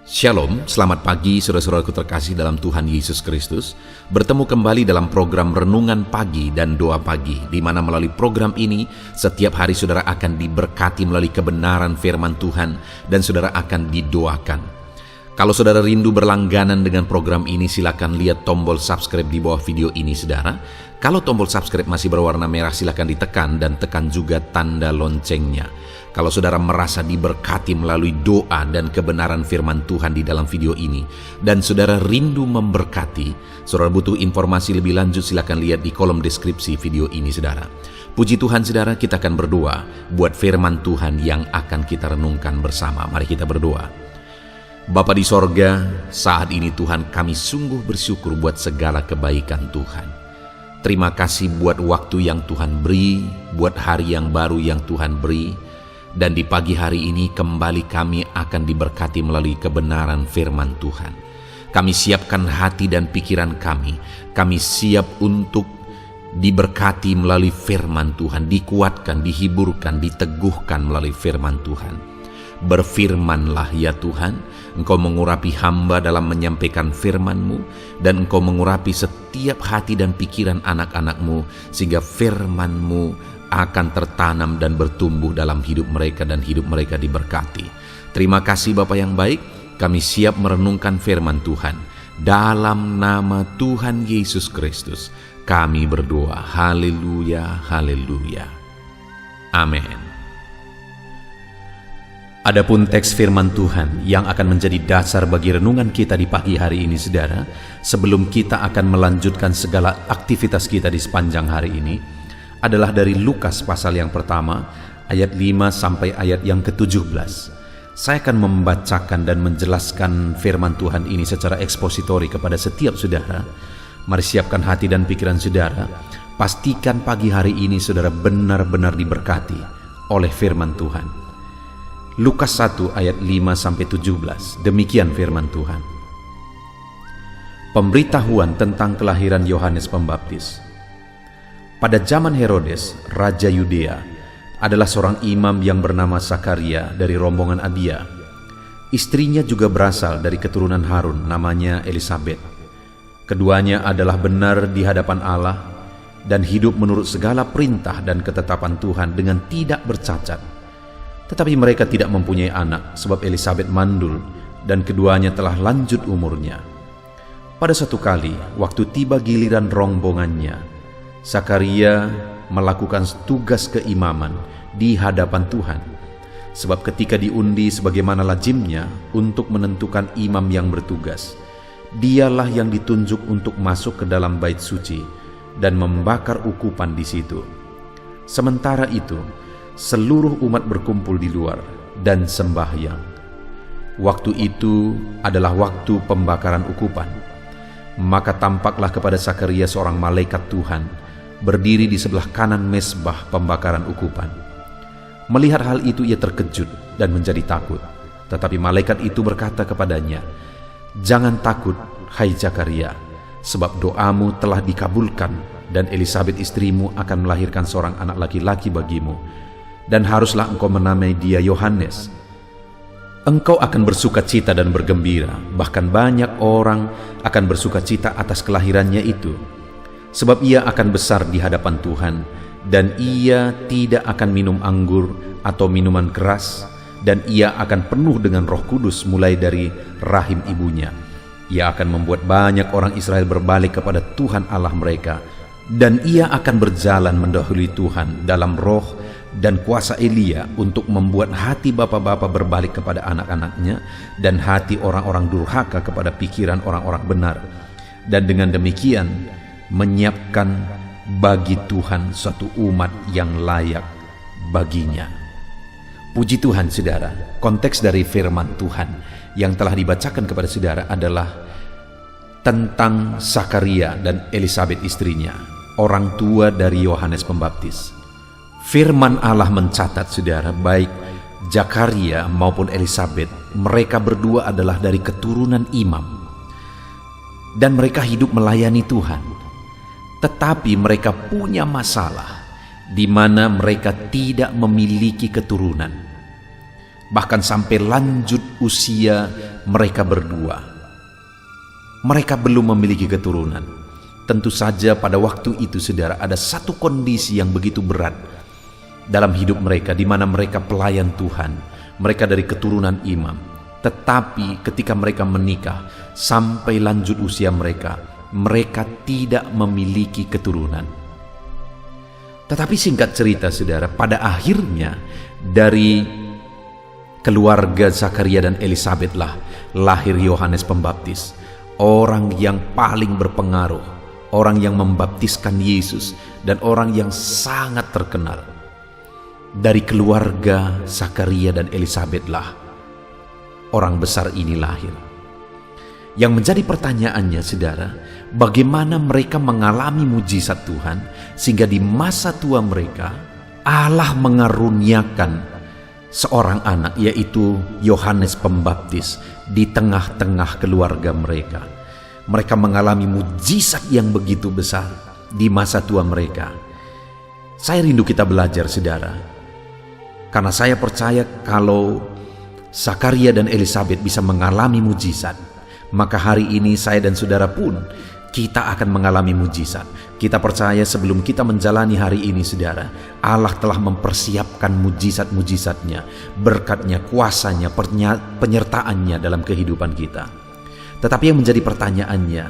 Shalom, selamat pagi saudara-saudaraku terkasih dalam Tuhan Yesus Kristus. Bertemu kembali dalam program Renungan Pagi dan Doa Pagi, di mana melalui program ini setiap hari saudara akan diberkati melalui kebenaran firman Tuhan dan saudara akan didoakan. Kalau saudara rindu berlangganan dengan program ini, silakan lihat tombol subscribe di bawah video ini saudara. Kalau tombol subscribe masih berwarna merah, silakan ditekan dan tekan juga tanda loncengnya. Kalau saudara merasa diberkati melalui doa dan kebenaran firman Tuhan di dalam video ini, dan saudara rindu memberkati, saudara butuh informasi lebih lanjut, silakan lihat di kolom deskripsi video ini saudara. Puji Tuhan saudara, kita akan berdoa buat firman Tuhan yang akan kita renungkan bersama. Mari kita berdoa. Bapa di sorga, saat ini Tuhan kami sungguh bersyukur buat segala kebaikan Tuhan. Terima kasih buat waktu yang Tuhan beri, buat hari yang baru yang Tuhan beri. Dan di pagi hari ini kembali kami akan diberkati melalui kebenaran firman Tuhan. Kami siapkan hati dan pikiran kami. Kami siap untuk diberkati melalui firman Tuhan, dikuatkan, dihiburkan, diteguhkan melalui firman Tuhan. Berfirmanlah ya Tuhan, Engkau mengurapi hamba dalam menyampaikan firman-Mu, dan Engkau mengurapi setiap hati dan pikiran anak-anak-Mu, sehingga firman-Mu akan tertanam dan bertumbuh dalam hidup mereka dan hidup mereka diberkati. Terima kasih Bapa yang baik, kami siap merenungkan firman Tuhan. Dalam nama Tuhan Yesus Kristus, kami berdoa. Haleluya, haleluya. Amin. Adapun teks firman Tuhan yang akan menjadi dasar bagi renungan kita di pagi hari ini saudara, sebelum kita akan melanjutkan segala aktivitas kita di sepanjang hari ini, adalah dari Lukas pasal yang pertama, ayat 5 sampai ayat yang ke-17. Saya akan membacakan dan menjelaskan firman Tuhan ini secara ekspositori kepada setiap saudara. Mari siapkan hati dan pikiran saudara. Pastikan pagi hari ini saudara benar-benar diberkati oleh firman Tuhan. Lukas 1 ayat 5 sampai 17. Demikian firman Tuhan. Pemberitahuan tentang kelahiran Yohanes Pembaptis. Pada zaman Herodes, Raja Yudea, adalah seorang imam yang bernama Zakaria dari rombongan Abia. Istrinya juga berasal dari keturunan Harun, namanya Elisabet. Keduanya adalah benar di hadapan Allah dan hidup menurut segala perintah dan ketetapan Tuhan dengan tidak bercacat. Tetapi mereka tidak mempunyai anak, sebab Elisabet mandul dan keduanya telah lanjut umurnya. Pada satu kali, waktu tiba giliran rombongannya, Zakaria melakukan tugas keimaman di hadapan Tuhan. Sebab ketika diundi sebagaimana lazimnya untuk menentukan imam yang bertugas, dialah yang ditunjuk untuk masuk ke dalam bait suci dan membakar ukupan di situ. Sementara itu, seluruh umat berkumpul di luar dan sembahyang. Waktu itu adalah waktu pembakaran ukupan. Maka tampaklah kepada Zakaria seorang malaikat Tuhan berdiri di sebelah kanan mezbah pembakaran ukupan. Melihat hal itu ia terkejut dan menjadi takut. Tetapi malaikat itu berkata kepadanya, "Jangan takut, hai Zakaria, sebab doamu telah dikabulkan, dan Elisabet istrimu akan melahirkan seorang anak laki-laki bagimu, dan haruslah engkau menamai dia Yohanes. Engkau akan bersukacita dan bergembira, bahkan banyak orang akan bersukacita atas kelahirannya itu. Sebab ia akan besar di hadapan Tuhan, dan ia tidak akan minum anggur atau minuman keras, dan ia akan penuh dengan Roh Kudus mulai dari rahim ibunya. Ia akan membuat banyak orang Israel berbalik kepada Tuhan Allah mereka, dan ia akan berjalan mendahului Tuhan dalam roh dan kuasa Elia untuk membuat hati bapa-bapa berbalik kepada anak-anaknya, dan hati orang-orang durhaka kepada pikiran orang-orang benar. Dan dengan demikian menyiapkan bagi Tuhan suatu umat yang layak baginya." Puji Tuhan saudara, konteks dari firman Tuhan yang telah dibacakan kepada saudara adalah tentang Zakaria dan Elisabet istrinya, orang tua dari Yohanes Pembaptis. Firman Allah mencatat saudara, baik Zakaria maupun Elisabet, mereka berdua adalah dari keturunan imam, dan mereka hidup melayani Tuhan. Tetapi mereka punya masalah di mana mereka tidak memiliki keturunan. bahkan sampai lanjut usia mereka berdua. Mereka belum memiliki keturunan. Tentu saja pada waktu itu, saudara, ada satu kondisi yang begitu berat dalam hidup mereka, di mana mereka pelayan Tuhan, mereka dari keturunan imam. Tetapi ketika mereka menikah sampai lanjut usia mereka tidak memiliki keturunan. Tetapi singkat cerita, saudara, pada akhirnya dari keluarga Zakaria dan Elisabet lah lahir Yohanes Pembaptis, orang yang paling berpengaruh, orang yang membaptiskan Yesus, dan orang yang sangat terkenal. Dari keluarga Zakaria dan Elisabet lah orang besar ini lahir. Yang menjadi pertanyaannya, saudara, bagaimana mereka mengalami mujizat Tuhan sehingga di masa tua mereka Allah mengaruniakan seorang anak, yaitu Yohanes Pembaptis, di tengah-tengah keluarga mereka. Mereka mengalami mujizat yang begitu besar di masa tua mereka. Saya rindu kita belajar, saudara, karena saya percaya kalau Zakaria dan Elisabet bisa mengalami mujizat, maka hari ini saya dan saudara pun kita akan mengalami mujizat. Kita percaya sebelum kita menjalani hari ini, saudara, Allah telah mempersiapkan mujizat-mujizatnya, berkatnya, kuasanya, penyertaannya dalam kehidupan kita. Tetapi yang menjadi pertanyaannya,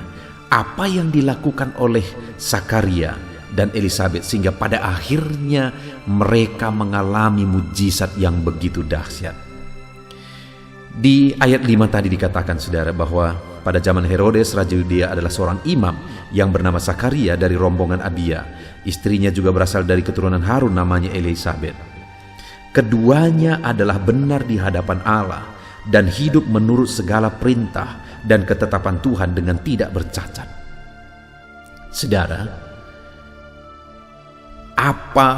apa yang dilakukan oleh Zakaria dan Elisabet sehingga pada akhirnya mereka mengalami mujizat yang begitu dahsyat? Di ayat 5 tadi dikatakan, saudara, bahwa pada zaman Herodes, Raja Yudea adalah seorang imam yang bernama Zakaria dari rombongan Abia. Istrinya juga berasal dari keturunan Harun, namanya Elisabet. Keduanya adalah benar di hadapan Allah dan hidup menurut segala perintah dan ketetapan Tuhan dengan tidak bercacat. Saudara, apa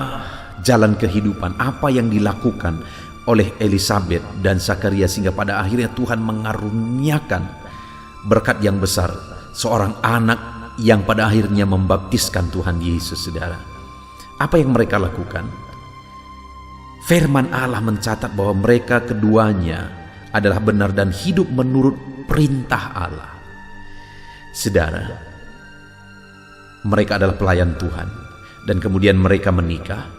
jalan kehidupan, apa yang dilakukan oleh Elisabet dan Zakaria sehingga pada akhirnya Tuhan mengaruniakan berkat yang besar, seorang anak yang pada akhirnya membaptiskan Tuhan Yesus, saudara? Apa yang mereka lakukan? Firman Allah mencatat bahwa mereka keduanya adalah benar dan hidup menurut perintah Allah. Saudara, mereka adalah pelayan Tuhan, dan kemudian mereka menikah,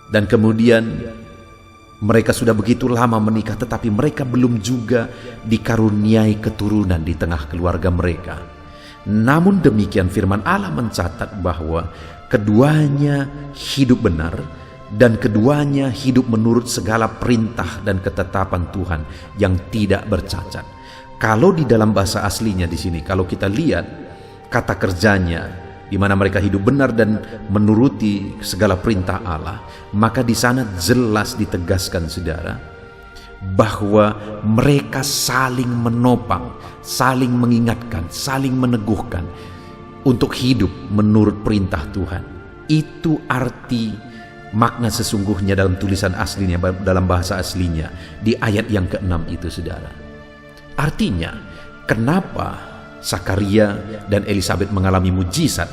dan kemudian mereka sudah begitu lama menikah, tetapi mereka belum juga dikaruniai keturunan di tengah keluarga mereka. Namun demikian firman Allah mencatat bahwa keduanya hidup benar dan keduanya hidup menurut segala perintah dan ketetapan Tuhan yang tidak bercacat. Kalau di dalam bahasa aslinya di sini, kalau kita lihat kata kerjanya, di mana mereka hidup benar dan menuruti segala perintah Allah, maka di sana jelas ditegaskan, saudara, bahwa mereka saling menopang, saling mengingatkan, saling meneguhkan untuk hidup menurut perintah Tuhan. Itu arti makna sesungguhnya dalam tulisan aslinya, dalam bahasa aslinya di ayat yang ke-6 itu, saudara. Artinya, kenapa Zakaria dan Elisabet mengalami mujizat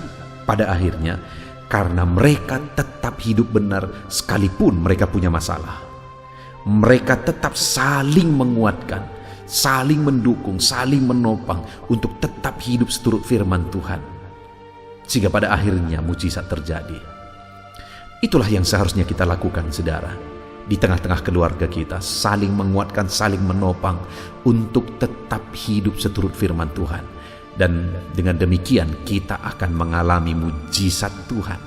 pada akhirnya? Karena mereka tetap hidup benar sekalipun mereka punya masalah. Mereka tetap saling menguatkan, saling mendukung, saling menopang untuk tetap hidup seturut firman Tuhan, sehingga pada akhirnya mujizat terjadi. Itulah yang seharusnya kita lakukan, saudara, di tengah-tengah keluarga kita, saling menguatkan, saling menopang untuk tetap hidup seturut firman Tuhan. Dan dengan demikian kita akan mengalami mujizat Tuhan,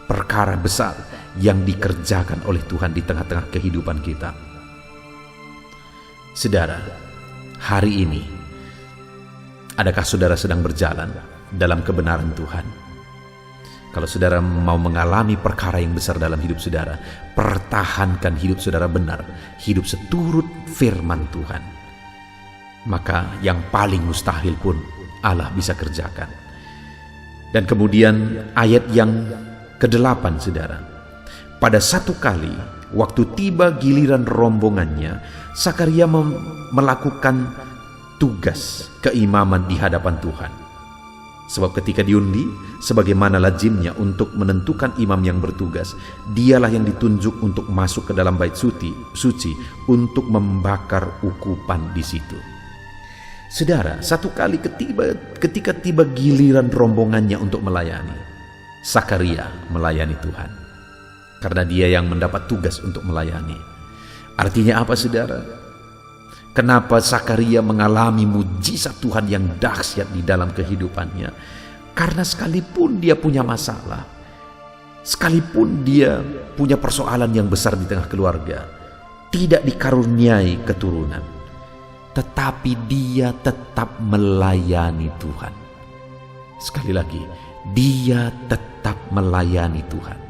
perkara besar yang dikerjakan oleh Tuhan di tengah-tengah kehidupan kita. Saudara, hari ini adakah saudara sedang berjalan dalam kebenaran Tuhan? Kalau saudara mau mengalami perkara yang besar dalam hidup saudara, pertahankan hidup saudara benar, hidup seturut firman Tuhan. Maka yang paling mustahil pun Allah bisa kerjakan. Dan kemudian ayat yang ke-8, saudara. Pada satu kali, waktu tiba giliran rombongannya, Zakaria melakukan tugas keimaman di hadapan Tuhan. Sebab ketika diundi, sebagaimana lazimnya untuk menentukan imam yang bertugas, dialah yang ditunjuk untuk masuk ke dalam bait suci untuk membakar ukupan di situ. Saudara, satu kali ketika tiba giliran rombongannya untuk melayani, Sakaria melayani Tuhan. Karena dia yang mendapat tugas untuk melayani. Artinya apa, saudara? Kenapa Sakaria mengalami mujizat Tuhan yang dahsyat di dalam kehidupannya? Karena sekalipun dia punya masalah, sekalipun dia punya persoalan yang besar di tengah keluarga, tidak dikaruniai keturunan, tetapi dia tetap melayani Tuhan. Sekali lagi, dia tetap melayani Tuhan.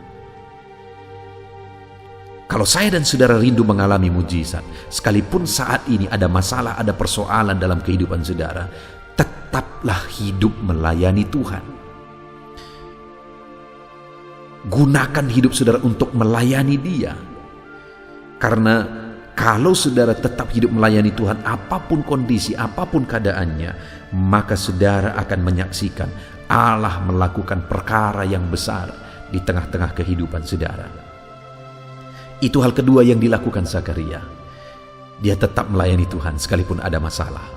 Kalau saya dan saudara rindu mengalami mujizat, sekalipun saat ini ada masalah, ada persoalan dalam kehidupan saudara, tetaplah hidup melayani Tuhan. Gunakan hidup saudara untuk melayani Dia. Karena kalau saudara tetap hidup melayani Tuhan, apapun kondisi, apapun keadaannya, maka saudara akan menyaksikan Allah melakukan perkara yang besar di tengah-tengah kehidupan saudara. Itu hal kedua yang dilakukan Sakaria. Dia tetap melayani Tuhan sekalipun ada masalah.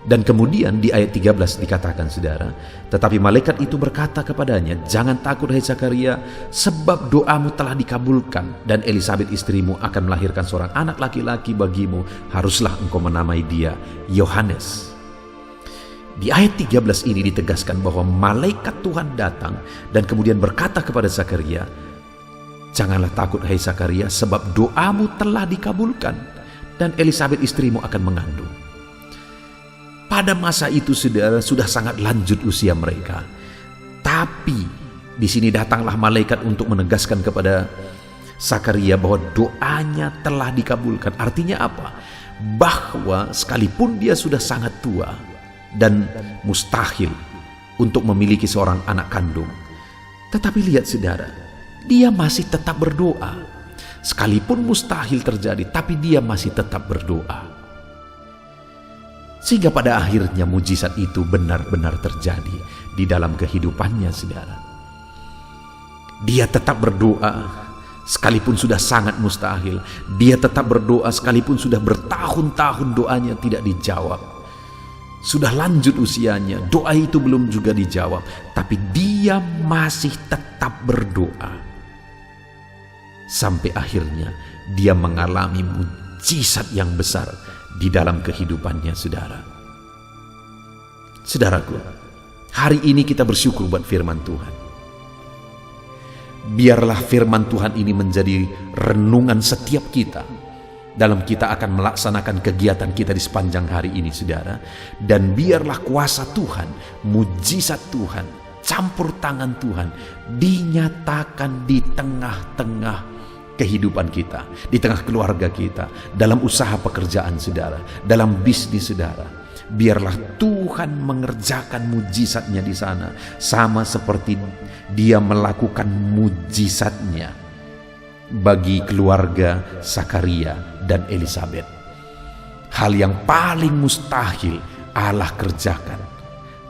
Dan kemudian di ayat 13 dikatakan, saudara, tetapi malaikat itu berkata kepadanya, jangan takut hai Sakaria, sebab doamu telah dikabulkan, dan Elisabet istrimu akan melahirkan seorang anak laki-laki bagimu, haruslah engkau menamai dia Yohanes. Di ayat 13 ini ditegaskan bahwa malaikat Tuhan datang dan kemudian berkata kepada Sakaria, janganlah takut hai Sakaria, sebab doamu telah dikabulkan dan Elisabet istrimu akan mengandung. Pada masa itu saudara sudah sangat lanjut usia mereka. Tapi di sini datanglah malaikat untuk menegaskan kepada Sakaria bahwa doanya telah dikabulkan. Artinya apa? Bahwa sekalipun dia sudah sangat tua dan mustahil untuk memiliki seorang anak kandung, tetapi lihat saudara, dia masih tetap berdoa. Sekalipun mustahil terjadi, tapi dia masih tetap berdoa. Sehingga pada akhirnya mujizat itu benar-benar terjadi di dalam kehidupannya, saudara. Dia tetap berdoa sekalipun sudah sangat mustahil. Dia tetap berdoa sekalipun sudah bertahun-tahun doanya tidak dijawab. Sudah lanjut usianya, doa itu belum juga dijawab. Tapi dia masih tetap berdoa. Sampai akhirnya dia mengalami mujizat yang besar di dalam kehidupannya, saudara. Saudaraku, hari ini kita bersyukur buat firman Tuhan. Biarlah firman Tuhan ini menjadi renungan setiap kita dalam kita akan melaksanakan kegiatan kita di sepanjang hari ini, saudara. Dan biarlah kuasa Tuhan, mujizat Tuhan, campur tangan Tuhan dinyatakan di tengah-tengah kehidupan kita, di tengah keluarga kita, dalam usaha pekerjaan saudara, dalam bisnis saudara. Biarlah Tuhan mengerjakan mujizatnya di sana, sama seperti Dia melakukan mujizatnya bagi keluarga Sakaria dan Elisabet. Hal yang paling mustahil Allah kerjakan.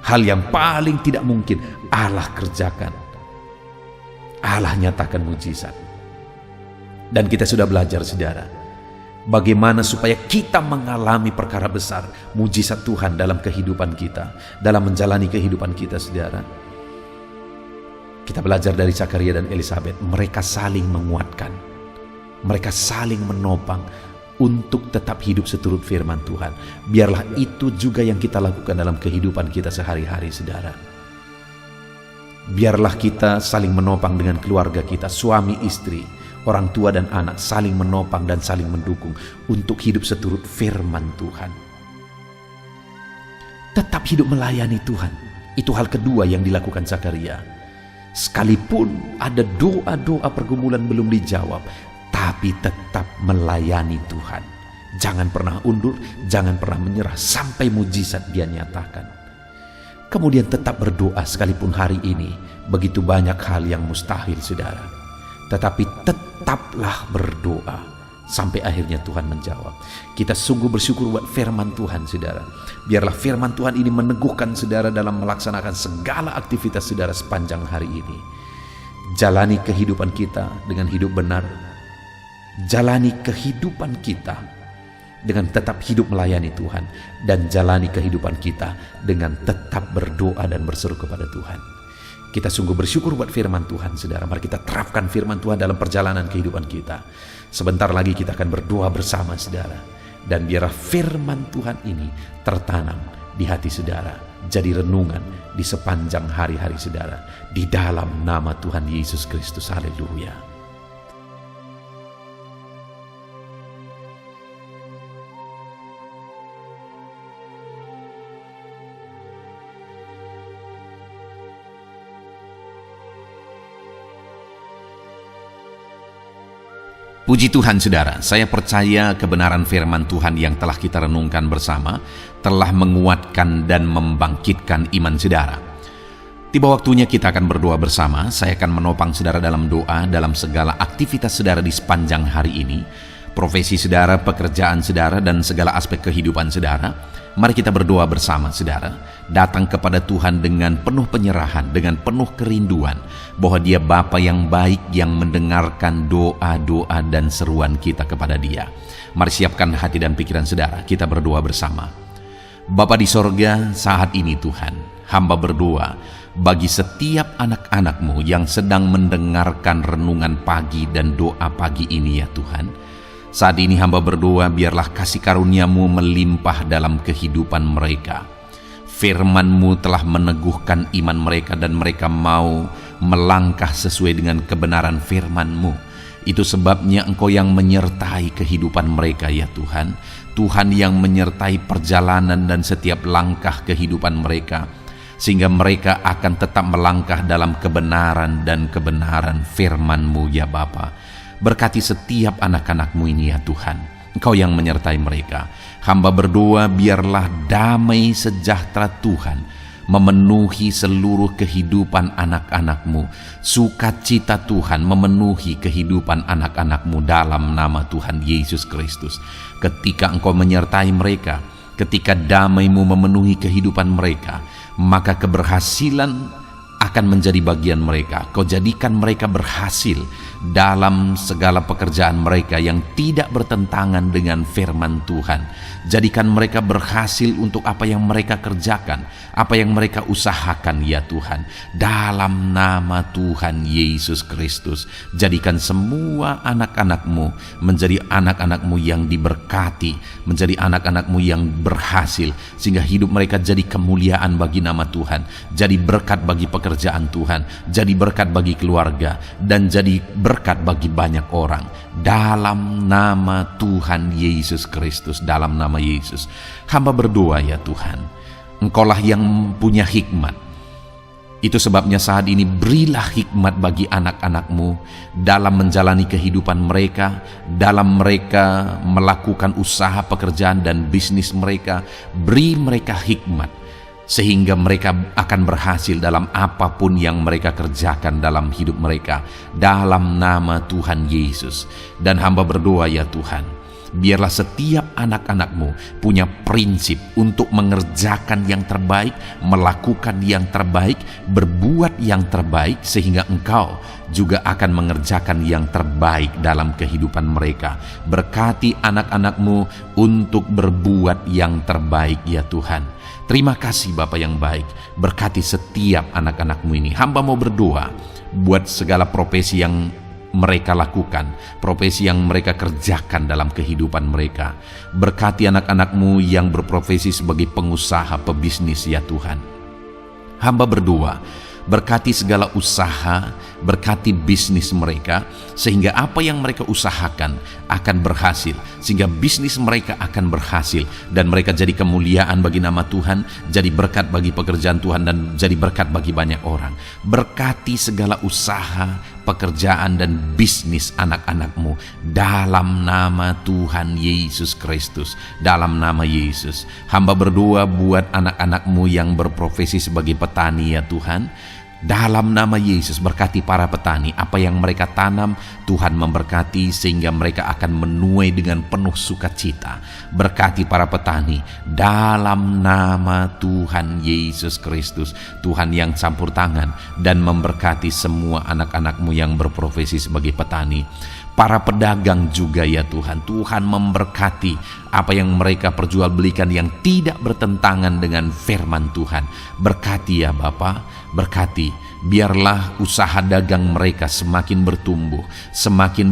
Hal yang paling tidak mungkin Allah kerjakan. Allah nyatakan mujizat. Dan kita sudah belajar, saudara, bagaimana supaya kita mengalami perkara besar, mujizat Tuhan dalam kehidupan kita, dalam menjalani kehidupan kita, saudara. Kita belajar dari Sakaria dan Elisabet. Mereka saling menguatkan, mereka saling menopang untuk tetap hidup seturut firman Tuhan. Biarlah itu juga yang kita lakukan dalam kehidupan kita sehari-hari, saudara. Biarlah kita saling menopang dengan keluarga kita, suami istri, orang tua dan anak, saling menopang dan saling mendukung untuk hidup seturut firman Tuhan. Tetap hidup melayani Tuhan. Itu hal kedua yang dilakukan Sakaria. Sekalipun ada doa-doa pergumulan belum dijawab, tapi tetap melayani Tuhan. Jangan pernah undur, jangan pernah menyerah sampai mujizat Dia nyatakan. Kemudian tetap berdoa sekalipun hari ini begitu banyak hal yang mustahil, saudara. Tetapi tetaplah berdoa Sampai akhirnya Tuhan menjawab. Kita sungguh bersyukur buat firman Tuhan, saudara. Biarlah firman Tuhan ini meneguhkan saudara dalam melaksanakan segala aktivitas saudara sepanjang hari ini. Jalani kehidupan kita dengan hidup benar. Jalani kehidupan kita dengan tetap hidup melayani Tuhan. Dan jalani kehidupan kita dengan tetap berdoa dan berseru kepada Tuhan. Kita sungguh bersyukur buat firman Tuhan, saudara. Mari kita terapkan firman Tuhan dalam perjalanan kehidupan kita. Sebentar lagi kita akan berdoa bersama, saudara. Dan biarlah firman Tuhan ini tertanam di hati saudara, jadi renungan di sepanjang hari-hari saudara. Di dalam nama Tuhan Yesus Kristus. Haleluya. Puji Tuhan saudara, saya percaya kebenaran firman Tuhan yang telah kita renungkan bersama telah menguatkan dan membangkitkan iman saudara. Tiba waktunya kita akan berdoa bersama. Saya akan menopang saudara dalam doa dalam segala aktivitas saudara di sepanjang hari ini. Profesi saudara, pekerjaan saudara, dan segala aspek kehidupan saudara. Mari kita berdoa bersama saudara. Datang kepada Tuhan dengan penuh penyerahan, dengan penuh kerinduan bahwa Dia Bapa yang baik yang mendengarkan doa-doa dan seruan kita kepada Dia. Mari siapkan hati dan pikiran saudara, kita berdoa bersama. Bapa di sorga, saat ini Tuhan, hamba berdoa bagi setiap anak-anak-Mu yang sedang mendengarkan renungan pagi dan doa pagi ini ya Tuhan. Saat ini hamba berdoa biarlah kasih karunia-Mu melimpah dalam kehidupan mereka. Firman-Mu telah meneguhkan iman mereka dan mereka mau melangkah sesuai dengan kebenaran firman-Mu. Itu sebabnya Engkau yang menyertai kehidupan mereka ya Tuhan. Tuhan yang menyertai perjalanan dan setiap langkah kehidupan mereka, sehingga mereka akan tetap melangkah dalam kebenaran dan kebenaran firman-Mu ya Bapa. Berkati setiap anak-anak-Mu ini ya Tuhan. Engkau yang menyertai mereka. Hamba berdoa biarlah damai sejahtera Tuhan memenuhi seluruh kehidupan anak-anak-Mu. Sukacita Tuhan memenuhi kehidupan anak-anak-Mu dalam nama Tuhan Yesus Kristus. Ketika Engkau menyertai mereka, ketika damai-Mu memenuhi kehidupan mereka, maka keberhasilan akan menjadi bagian mereka. Kau jadikan mereka berhasil dalam segala pekerjaan mereka yang tidak bertentangan dengan firman Tuhan. Jadikan mereka berhasil untuk apa yang mereka kerjakan, apa yang mereka usahakan ya Tuhan. Dalam nama Tuhan Yesus Kristus, jadikan semua anak-anak-Mu menjadi anak-anak-Mu yang diberkati, menjadi anak-anak-Mu yang berhasil, sehingga hidup mereka jadi kemuliaan bagi nama Tuhan, jadi berkat bagi pekerjaan Tuhan, jadi berkat bagi keluarga, dan jadi berkat bagi banyak orang. Dalam nama Tuhan Yesus Kristus, dalam nama Yesus, hamba berdoa ya Tuhan, Engkaulah yang punya hikmat. Itu sebabnya saat ini berilah hikmat bagi anak-anak-Mu dalam menjalani kehidupan mereka, dalam mereka melakukan usaha pekerjaan dan bisnis mereka. Beri mereka hikmat sehingga mereka akan berhasil dalam apapun yang mereka kerjakan dalam hidup mereka, dalam nama Tuhan Yesus. Dan hamba berdoa ya Tuhan, biarlah setiap anak-anak-Mu punya prinsip untuk mengerjakan yang terbaik, melakukan yang terbaik, berbuat yang terbaik, sehingga Engkau juga akan mengerjakan yang terbaik dalam kehidupan mereka. Berkati anak-anak-Mu untuk berbuat yang terbaik ya Tuhan. Terima kasih Bapa yang baik, berkati setiap anak-anak-Mu ini. Hamba mau berdoa buat segala profesi yang mereka lakukan, profesi yang mereka kerjakan dalam kehidupan mereka. Berkati anak-anak-Mu yang berprofesi sebagai pengusaha, pebisnis ya Tuhan. Hamba berdoa, berkati segala usaha, berkati bisnis mereka, sehingga apa yang mereka usahakan akan berhasil, sehingga bisnis mereka akan berhasil, dan mereka jadi kemuliaan bagi nama Tuhan, jadi berkat bagi pekerjaan Tuhan, dan jadi berkat bagi banyak orang. Berkati segala usaha, pekerjaan, dan bisnis anak-anak-Mu dalam nama Tuhan Yesus Kristus, dalam nama Yesus. Hamba berdoa buat anak-anak-Mu yang berprofesi sebagai petani ya Tuhan. Dalam nama Yesus, berkati para petani. Apa yang mereka tanam, Tuhan memberkati sehingga mereka akan menuai dengan penuh sukacita. Berkati para petani dalam nama Tuhan Yesus Kristus. Tuhan yang campur tangan dan memberkati semua anak-anak-Mu yang berprofesi sebagai petani. Para pedagang juga ya Tuhan, Tuhan memberkati apa yang mereka perjualbelikan yang tidak bertentangan dengan firman Tuhan. Berkati ya Bapa, berkati, biarlah usaha dagang mereka semakin bertumbuh, semakin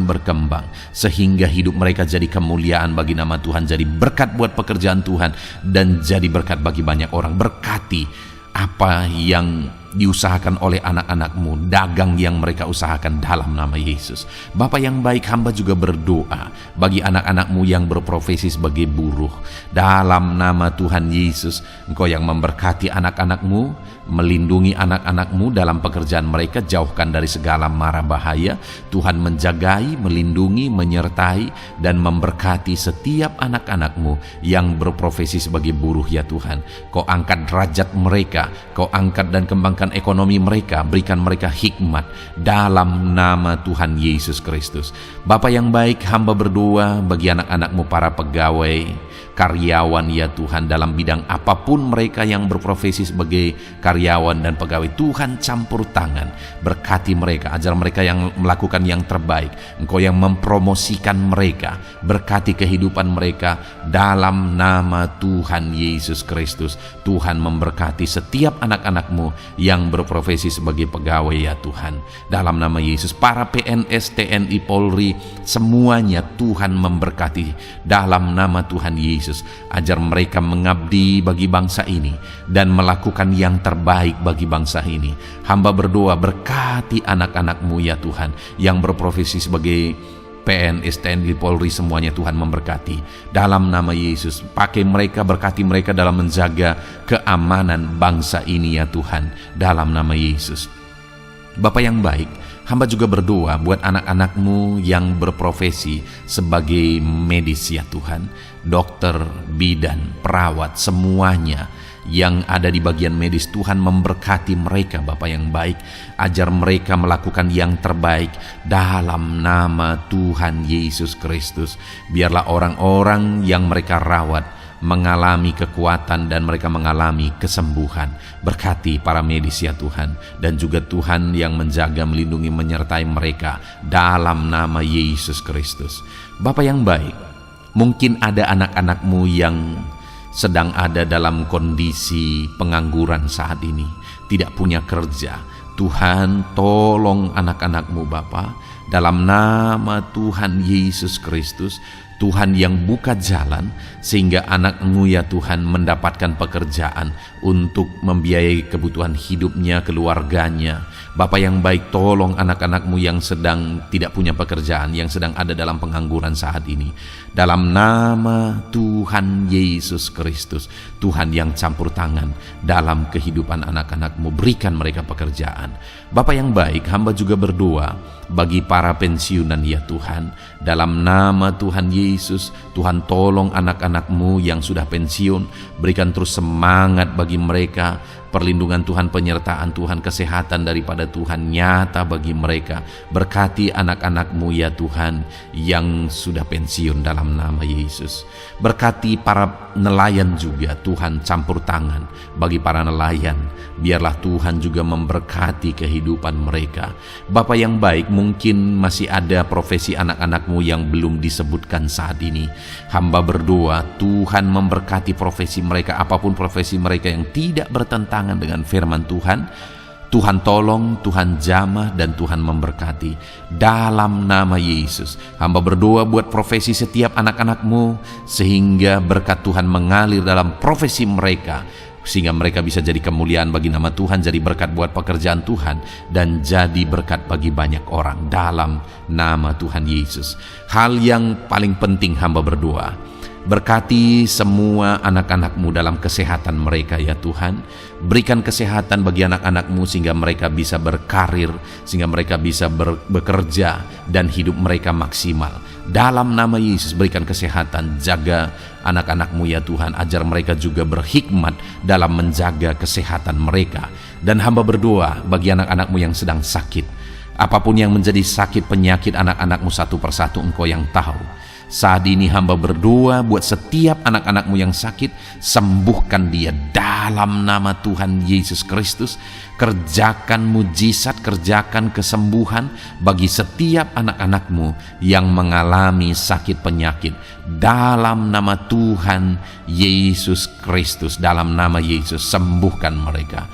berkembang, sehingga hidup mereka jadi kemuliaan bagi nama Tuhan, jadi berkat buat pekerjaan Tuhan, dan jadi berkat bagi banyak orang. Berkati apa yang diusahakan oleh anak-anak-Mu, dagang yang mereka usahakan dalam nama Yesus. Bapa yang baik, hamba juga berdoa bagi anak-anak-Mu yang berprofesi sebagai buruh. Dalam nama Tuhan Yesus, Engkau yang memberkati anak-anak-Mu, melindungi anak-anak-Mu dalam pekerjaan mereka, jauhkan dari segala mara bahaya. Tuhan menjagai, melindungi, menyertai, dan memberkati setiap anak-anak-Mu yang berprofesi sebagai buruh ya Tuhan. Kau angkat derajat mereka, Kau angkat dan kembangkan ekonomi mereka, berikan mereka hikmat dalam nama Tuhan Yesus Kristus. Bapa yang baik, hamba berdoa bagi anak-anak-Mu para pegawai, karyawan ya Tuhan, dalam bidang apapun mereka yang berprofesi sebagai karyawan dan pegawai. Tuhan campur tangan, berkati mereka, ajar mereka yang melakukan yang terbaik. Engkau yang mempromosikan mereka, berkati kehidupan mereka dalam nama Tuhan Yesus Kristus. Tuhan memberkati setiap anak-anak-Mu yang berprofesi sebagai pegawai ya Tuhan, dalam nama Yesus. Para PNS, TNI, Polri, semuanya Tuhan memberkati dalam nama Tuhan Yesus. Ajar mereka mengabdi bagi bangsa ini dan melakukan yang terbaik bagi bangsa ini. Hamba berdoa, berkati anak-anak-Mu ya Tuhan yang berprofesi sebagai PNS, TNI, Polri, semuanya Tuhan memberkati dalam nama Yesus. Pakai mereka, berkati mereka dalam menjaga keamanan bangsa ini ya Tuhan, dalam nama Yesus. Bapa yang baik, hamba juga berdoa buat anak-anak-Mu yang berprofesi sebagai medis ya Tuhan, dokter, bidan, perawat, semuanya yang ada di bagian medis. Tuhan memberkati mereka Bapa yang baik, ajar mereka melakukan yang terbaik dalam nama Tuhan Yesus Kristus. Biarlah orang-orang yang mereka rawat mengalami kekuatan dan mereka mengalami kesembuhan. Berkati para medis ya Tuhan, dan juga Tuhan yang menjaga, melindungi, menyertai mereka dalam nama Yesus Kristus. Bapa yang baik, mungkin ada anak-anak-Mu yang sedang ada dalam kondisi pengangguran saat ini, tidak punya kerja. Tuhan, tolong anak-anak-Mu Bapa, dalam nama Tuhan Yesus Kristus. Tuhan yang buka jalan sehingga anak-Mu ya Tuhan mendapatkan pekerjaan untuk membiayai kebutuhan hidupnya, keluarganya. Bapa yang baik, tolong anak-anak-Mu yang sedang tidak punya pekerjaan, yang sedang ada dalam pengangguran saat ini. Dalam nama Tuhan Yesus Kristus, Tuhan yang campur tangan dalam kehidupan anak-anak-Mu, berikan mereka pekerjaan. Bapa yang baik, hamba juga berdoa bagi para pensiunan ya Tuhan, dalam nama Tuhan Yesus. Tuhan tolong anak-anak-Mu yang sudah pensiun, berikan terus semangat bagi mereka, perlindungan Tuhan, penyertaan Tuhan, kesehatan daripada Tuhan nyata bagi mereka. Berkati anak-anak-Mu ya Tuhan yang sudah pensiun dalam nama Yesus. Berkati para nelayan juga, Tuhan campur tangan bagi para nelayan. Biarlah Tuhan juga memberkati kehidupan mereka. Bapa yang baik, mungkin masih ada profesi anak-anak-Mu yang belum disebutkan saat ini. Hamba berdoa Tuhan memberkati profesi mereka, apapun profesi mereka yang tidak bertentangan dengan firman Tuhan. Tuhan tolong, Tuhan jamah, dan Tuhan memberkati dalam nama Yesus. Hamba berdoa buat profesi setiap anak-anak-Mu sehingga berkat Tuhan mengalir dalam profesi mereka, sehingga mereka bisa jadi kemuliaan bagi nama Tuhan, jadi berkat buat pekerjaan Tuhan, dan jadi berkat bagi banyak orang dalam nama Tuhan Yesus. Hal yang paling penting hamba berdoa, berkati semua anak-anak-Mu dalam kesehatan mereka ya Tuhan. Berikan kesehatan bagi anak-anak-Mu sehingga mereka bisa berkarir, sehingga mereka bisa bekerja dan hidup mereka maksimal. dalam nama Yesus berikan kesehatan, jaga anak-anak-Mu ya Tuhan, ajar mereka juga berhikmat dalam menjaga kesehatan mereka. Dan hamba berdoa bagi anak-anak-Mu yang sedang sakit, apapun yang menjadi sakit penyakit anak-anak-Mu satu persatu Engkau yang tahu. Saat ini hamba berdoa buat setiap anak-anak-Mu yang sakit, sembuhkan dia dalam nama Tuhan Yesus Kristus. Kerjakan mujizat, kerjakan kesembuhan bagi setiap anak-anak-Mu yang mengalami sakit penyakit dalam nama Tuhan Yesus Kristus. Dalam nama Yesus sembuhkan mereka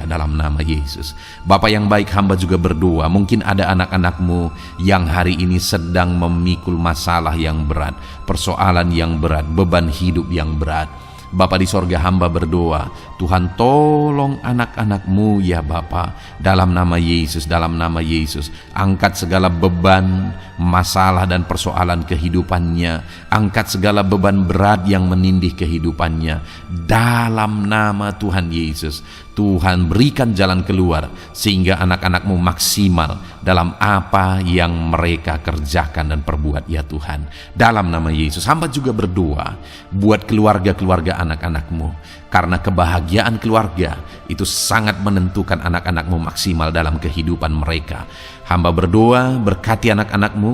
dalam nama Yesus. Bapa yang baik, hamba juga berdoa, mungkin ada anak-anak-Mu yang hari ini sedang memikul masalah yang berat, persoalan yang berat, beban hidup yang berat. Bapa di sorga, hamba berdoa, Tuhan tolong anak-anak-Mu ya Bapa, dalam nama Yesus, dalam nama Yesus. Angkat segala beban, masalah dan persoalan kehidupannya, angkat segala beban berat yang menindih kehidupannya dalam nama Tuhan Yesus. Tuhan berikan jalan keluar sehingga anak-anak-Mu maksimal dalam apa yang mereka kerjakan dan perbuat ya Tuhan. Dalam nama Yesus, hamba juga berdoa buat keluarga-keluarga anak-anak-Mu, karena kebahagiaan keluarga itu sangat menentukan anak-anak-Mu maksimal dalam kehidupan mereka. Hamba berdoa, berkati anak-anak-Mu,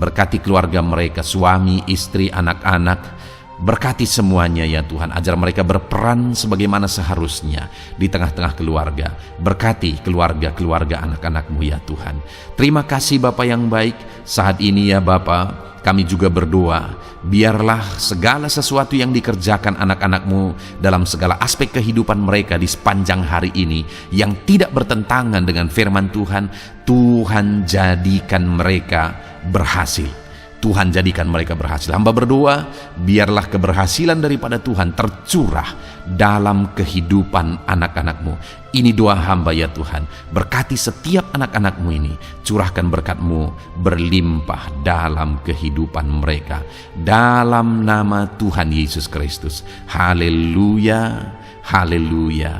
berkati keluarga mereka, suami, istri, anak-anak. Berkati semuanya ya Tuhan, ajar mereka berperan sebagaimana seharusnya di tengah-tengah keluarga. Berkati keluarga-keluarga anak-anak-Mu ya Tuhan. Terima kasih Bapa yang baik. Saat ini ya Bapa, kami juga berdoa, biarlah segala sesuatu yang dikerjakan anak-anak-Mu dalam segala aspek kehidupan mereka di sepanjang hari ini yang tidak bertentangan dengan firman Tuhan, Tuhan jadikan mereka berhasil. Tuhan jadikan mereka berhasil. Hamba berdoa, biarlah keberhasilan daripada Tuhan tercurah dalam kehidupan anak-anak-Mu. Ini doa hamba ya Tuhan. Berkati setiap anak-anak-Mu ini. Curahkan berkat-Mu berlimpah dalam kehidupan mereka. Dalam nama Tuhan Yesus Kristus. Haleluya, haleluya,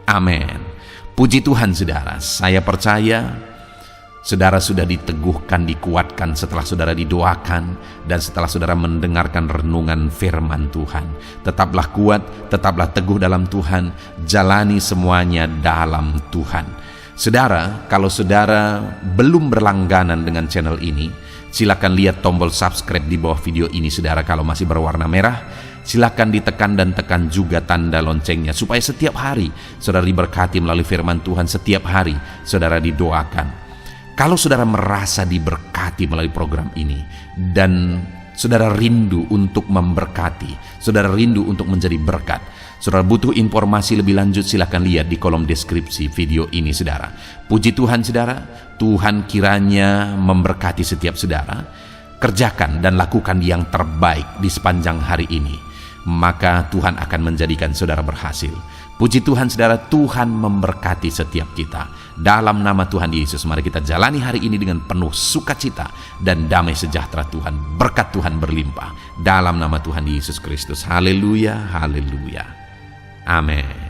amin. Puji Tuhan saudara, saya percaya saudara sudah diteguhkan, dikuatkan setelah saudara didoakan dan setelah saudara mendengarkan renungan firman Tuhan. Tetaplah kuat, tetaplah teguh dalam Tuhan, jalani semuanya dalam Tuhan. Saudara, kalau saudara belum berlangganan dengan channel ini, silakan lihat tombol subscribe di bawah video ini saudara. Kalau masih berwarna merah, silakan ditekan dan tekan juga tanda loncengnya supaya setiap hari saudara diberkati melalui firman Tuhan. Setiap hari saudara didoakan. Kalau saudara merasa diberkati melalui program ini dan saudara rindu untuk memberkati, saudara rindu untuk menjadi berkat, saudara butuh informasi lebih lanjut, silakan lihat di kolom deskripsi video ini saudara. Puji Tuhan saudara, Tuhan kiranya memberkati setiap saudara. Kerjakan dan lakukan yang terbaik di sepanjang hari ini, maka Tuhan akan menjadikan saudara berhasil. Puji Tuhan saudara, Tuhan memberkati setiap kita. Dalam nama Tuhan Yesus, mari kita jalani hari ini dengan penuh sukacita dan damai sejahtera Tuhan. Berkat Tuhan berlimpah. Dalam nama Tuhan Yesus Kristus. Haleluya, haleluya. Amin.